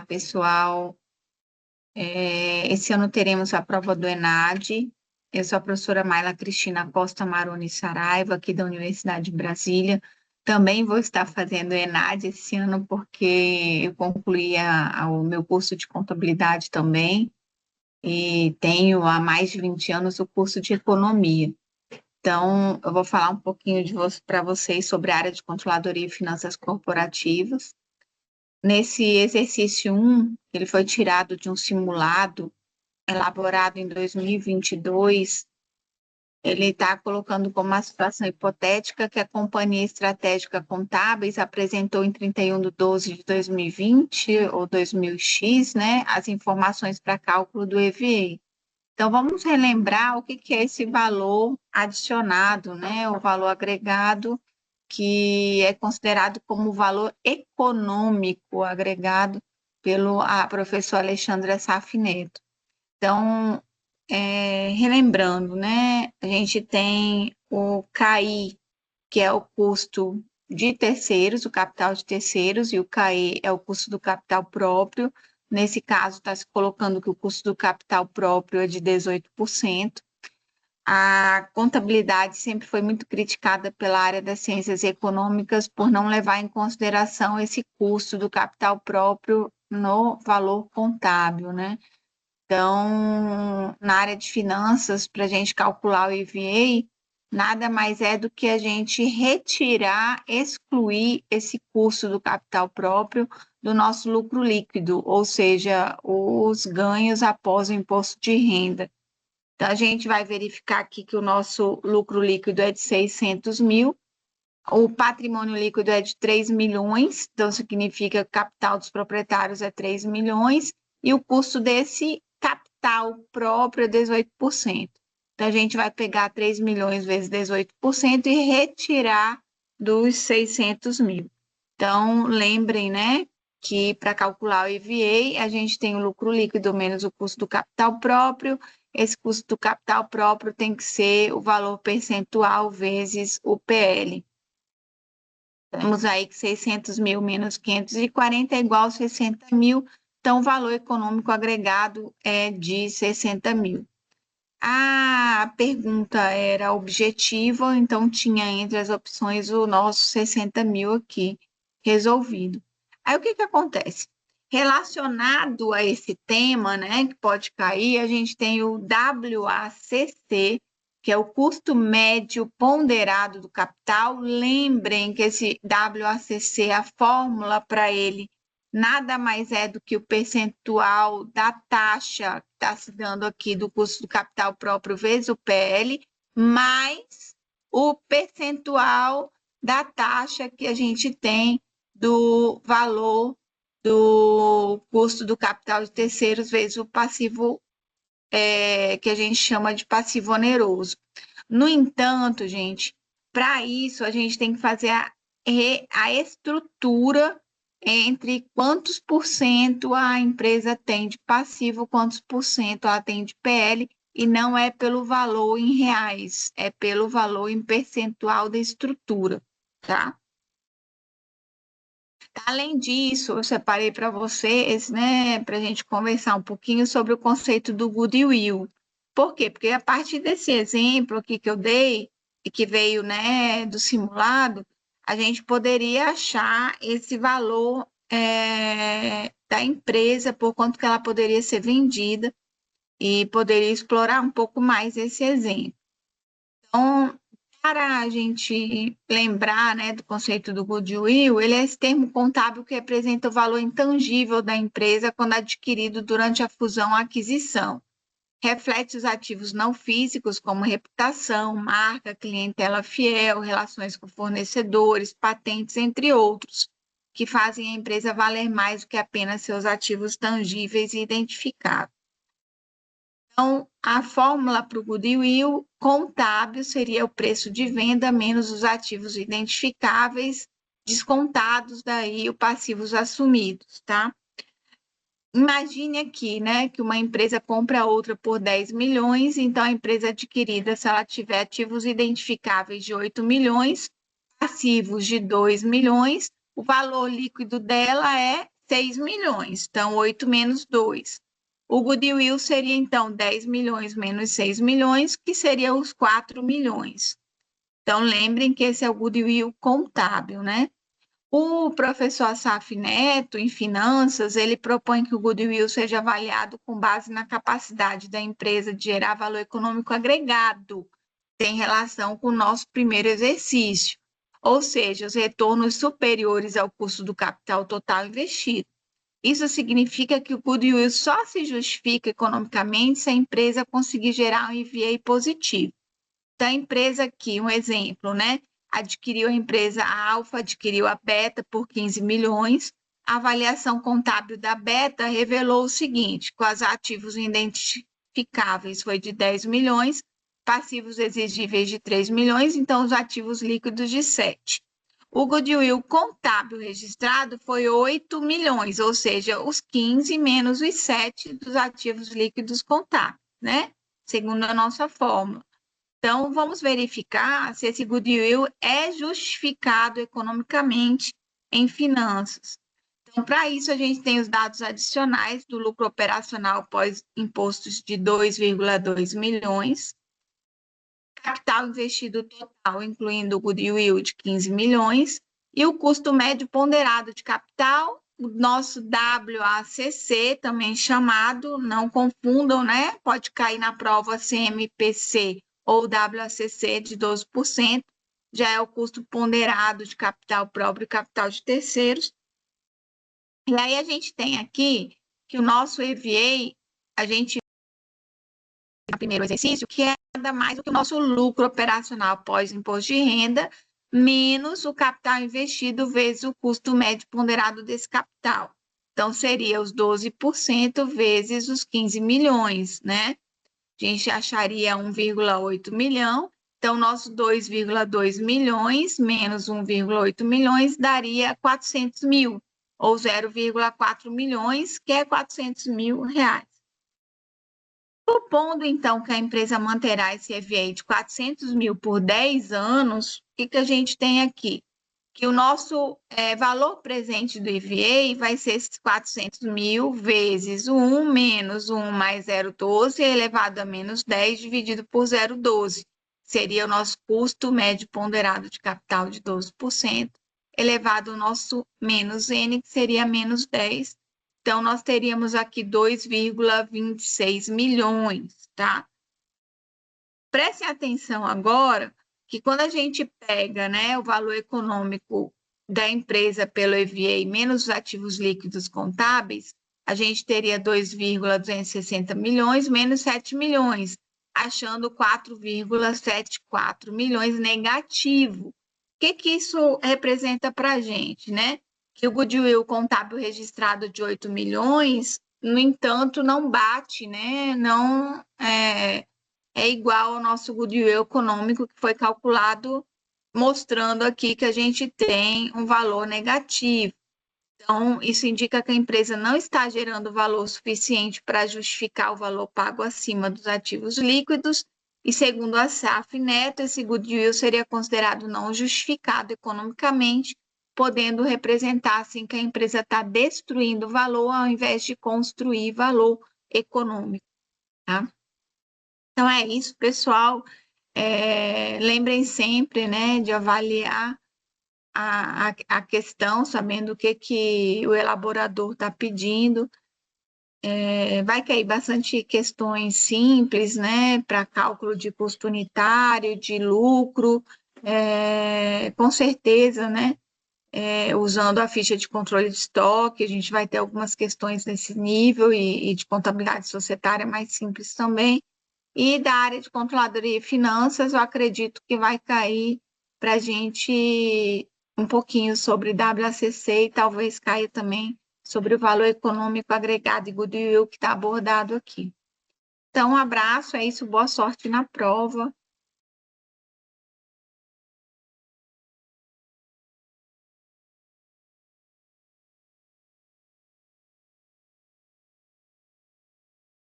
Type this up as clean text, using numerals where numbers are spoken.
pessoal. Esse ano teremos a prova do ENAD. Eu sou a professora Maila Cristina Costa Maroni Saraiva, aqui da Universidade de Brasília. Também vou estar fazendo o ENAD esse ano, porque eu concluí o meu curso de contabilidade também, e tenho há mais de 20 anos o curso de economia. Então, eu vou falar um pouquinho para vocês sobre a área de controladoria e finanças corporativas. Nesse exercício 1, ele foi tirado de um simulado elaborado em 2022. Ele está colocando como uma situação hipotética que a Companhia Estratégica Contábeis apresentou em 31/12/2020 ou 2000X, né, as informações para cálculo do EVA. Então, vamos relembrar o que é esse valor adicionado, né, o valor agregado, que é considerado como valor econômico agregado pelo professor Alexandre Assaf Neto. Então, relembrando, né, a gente tem o CAI, que é o custo de terceiros, o capital de terceiros, e o CAE é o custo do capital próprio. Nesse caso, está se colocando que o custo do capital próprio é de 18%. A contabilidade sempre foi muito criticada pela área das ciências econômicas por não levar em consideração esse custo do capital próprio no valor contábil, né? Então, na área de finanças, para a gente calcular o EVA, nada mais é do que a gente retirar, excluir esse custo do capital próprio do nosso lucro líquido, ou seja, os ganhos após o imposto de renda. Então, a gente vai verificar aqui que o nosso lucro líquido é de 600 mil, o patrimônio líquido é de 3 milhões, então significa que o capital dos proprietários é 3 milhões, e o custo desse capital próprio é 18%. Então, a gente vai pegar 3 milhões vezes 18% e retirar dos 600 mil. Então, lembrem, né, que para calcular o EVA, a gente tem o lucro líquido menos o custo do capital próprio. Esse custo do capital próprio tem que ser o valor percentual vezes o PL. Temos aí que 600 mil menos 540 é igual a 60 mil, então o valor econômico agregado é de 60 mil. A pergunta era objetiva, então tinha entre as opções o nosso 60 mil aqui resolvido. Aí o que acontece? Relacionado a esse tema, né, que pode cair, a gente tem o WACC, que é o custo médio ponderado do capital. Lembrem que esse WACC, a fórmula para ele, nada mais é do que o percentual da taxa que está se dando aqui do custo do capital próprio vezes o PL, mais o percentual da taxa que a gente tem do valor do custo do capital de terceiros vezes o passivo, que a gente chama de passivo oneroso. No entanto, gente, para isso a gente tem que fazer a estrutura entre quantos por cento a empresa tem de passivo, quantos por cento ela tem de PL, e não é pelo valor em reais, é pelo valor em percentual da estrutura, tá? Além disso, eu separei para vocês, né, para a gente conversar um pouquinho sobre o conceito do goodwill. Por quê? Porque a partir desse exemplo aqui que eu dei, e que veio, né, do simulado, a gente poderia achar esse valor da empresa, por quanto que ela poderia ser vendida, e poderia explorar um pouco mais esse exemplo. Então, para a gente lembrar, né, do conceito do goodwill, ele é esse termo contábil que representa o valor intangível da empresa quando adquirido durante a fusão ou aquisição. Reflete os ativos não físicos, como reputação, marca, clientela fiel, relações com fornecedores, patentes, entre outros, que fazem a empresa valer mais do que apenas seus ativos tangíveis e identificáveis. Então, a fórmula para o goodwill contábil seria o preço de venda menos os ativos identificáveis, descontados daí os passivos assumidos, tá? Imagine aqui, né, que uma empresa compra outra por 10 milhões, então a empresa adquirida, se ela tiver ativos identificáveis de 8 milhões, passivos de 2 milhões, o valor líquido dela é 6 milhões. Então, 8 menos 2. O goodwill seria, então, 10 milhões menos 6 milhões, que seria os 4 milhões. Então, lembrem que esse é o goodwill contábil, né? O professor Assaf Neto, em finanças, ele propõe que o goodwill seja avaliado com base na capacidade da empresa de gerar valor econômico agregado, tem relação com o nosso primeiro exercício, ou seja, os retornos superiores ao custo do capital total investido. Isso significa que o goodwill só se justifica economicamente se a empresa conseguir gerar um EVA positivo. Então, a empresa aqui, um exemplo, né? Adquiriu a empresa Alfa, adquiriu a Beta por 15 milhões. A avaliação contábil da Beta revelou o seguinte: com os ativos identificáveis foi de 10 milhões, passivos exigíveis de 3 milhões, então os ativos líquidos de 7. O goodwill contábil registrado foi 8 milhões, ou seja, os 15 menos os 7 dos ativos líquidos contábeis, né? Segundo a nossa fórmula. Então, vamos verificar se esse goodwill é justificado economicamente em finanças. Então, para isso, a gente tem os dados adicionais do lucro operacional pós-impostos de 2,2 milhões, capital investido total, incluindo o goodwill de 15 milhões, e o custo médio ponderado de capital, o nosso WACC, também chamado, não confundam, né? Pode cair na prova CMPC ou WACC de 12%, já é o custo ponderado de capital próprio e capital de terceiros. E aí a gente tem aqui que o nosso EVA, a gente no primeiro exercício, que é nada mais do que o nosso lucro operacional após imposto de renda, menos o capital investido vezes o custo médio ponderado desse capital. Então, seria os 12% vezes os 15 milhões, né? A gente acharia 1,8 milhão. Então, nosso 2,2 milhões menos 1,8 milhões daria 400 mil, ou 0,4 milhões, que é 400 mil reais. Supondo, então, que a empresa manterá esse EVA de 400 mil por 10 anos, o que a gente tem aqui? Que o nosso valor presente do EVA vai ser esses 400 mil vezes 1 menos 1 mais 0,12 elevado a menos 10 dividido por 0,12. Seria o nosso custo médio ponderado de capital de 12%, elevado ao nosso menos N, que seria menos 10. Então, nós teríamos aqui 2,26 milhões, tá? Prestem atenção agora que quando a gente pega, né, o valor econômico da empresa pelo EVA menos os ativos líquidos contábeis, a gente teria 2,260 milhões menos 7 milhões, achando 4,74 milhões negativo. O que isso representa para a gente, né? Que o goodwill contábil registrado de 8 milhões, no entanto, não bate, né? Não é igual ao nosso goodwill econômico, que foi calculado mostrando aqui que a gente tem um valor negativo. Então, isso indica que a empresa não está gerando valor suficiente para justificar o valor pago acima dos ativos líquidos, e segundo a SAF Neto, esse goodwill seria considerado não justificado economicamente, podendo representar assim que a empresa está destruindo valor ao invés de construir valor econômico, tá? Então é isso, pessoal. Lembrem sempre, né, de avaliar a questão, sabendo o que o elaborador está pedindo. Vai cair bastante questões simples, né, para cálculo de custo unitário, de lucro, com certeza, né, usando a ficha de controle de estoque, a gente vai ter algumas questões nesse nível e de contabilidade societária mais simples também. E da área de controladoria e finanças, eu acredito que vai cair para a gente um pouquinho sobre WACC e talvez caia também sobre o valor econômico agregado e goodwill que está abordado aqui. Então, um abraço, é isso, boa sorte na prova.